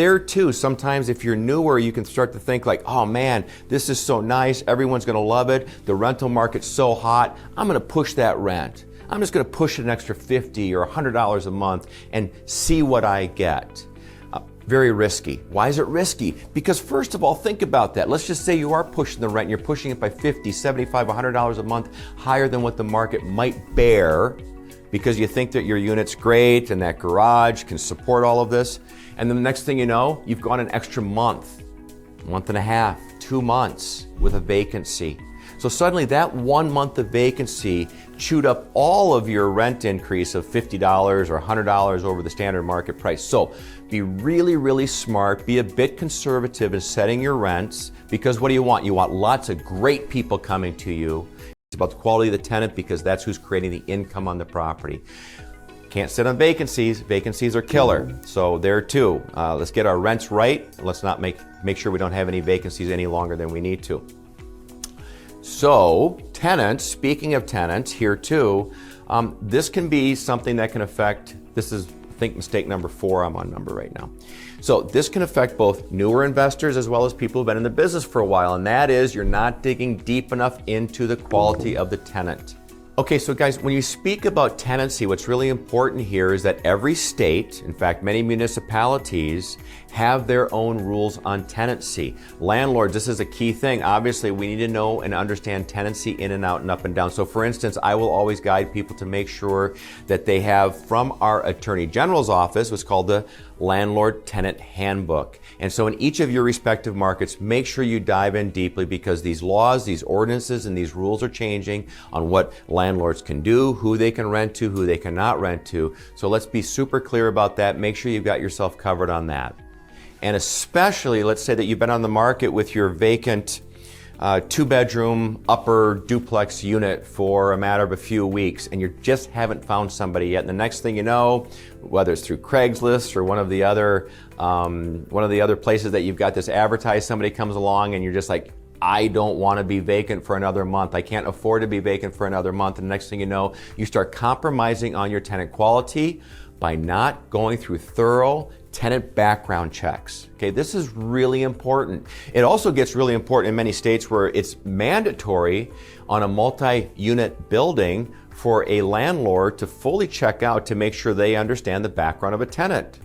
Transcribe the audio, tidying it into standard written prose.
There too, sometimes if you're newer, you can start to think like, oh man, this is so nice, everyone's gonna love it, the rental market's so hot, I'm gonna push that rent. I'm just gonna push it an extra $50 or $100 a month and see what I get. Very risky. Why is it risky? Because first of all, think about that. Let's just say you are pushing the rent and you're pushing it by $50, $75, $100 a month higher than what the market might bear because you think that your unit's great and that garage can support all of this. And then the next thing you know, you've gone an extra month and a half, 2 months with a vacancy. So suddenly that 1 month of vacancy chewed up all of your rent increase of $50 or $100 over the standard market price. So be really, really smart, be a bit conservative in setting your rents, because what do you want? You want lots of great people coming to you. It's about the quality of the tenant because that's who's creating the income on the property. Can't sit on vacancies. Vacancies are killer. So there too, let's get our rents right. Let's not make sure we don't have any vacancies any longer than we need to. So tenants, speaking of tenants here too, this can be something that can affect, this is I think mistake number 4, I'm on number right now. So this can affect both newer investors as well as people who've been in the business for a while, and that is you're not digging deep enough into the quality of the tenant. Okay, so guys, when you speak about tenancy, what's really important here is that every state, in fact, many municipalities, have their own rules on tenancy. Landlords, this is a key thing. Obviously, we need to know and understand tenancy in and out and up and down. So for instance, I will always guide people to make sure that they have from our Attorney General's office what's called the Landlord Tenant Handbook. And so in each of your respective markets, make sure you dive in deeply because these laws, these ordinances, and these rules are changing on what landlords can do, who they can rent to, who they cannot rent to. So let's be super clear about that. Make sure you've got yourself covered on that. And especially, let's say that you've been on the market with your vacant 2-bedroom upper duplex unit for a matter of a few weeks and you just haven't found somebody yet. And the next thing you know, whether it's through Craigslist or one of the other places that you've got this advertised, somebody comes along and you're just like, I don't want to be vacant for another month. I can't afford to be vacant for another month. And the next thing you know, you start compromising on your tenant quality by not going through thorough tenant background checks. Okay, this is really important. It also gets really important in many states where it's mandatory on a multi-unit building for a landlord to fully check out to make sure they understand the background of a tenant.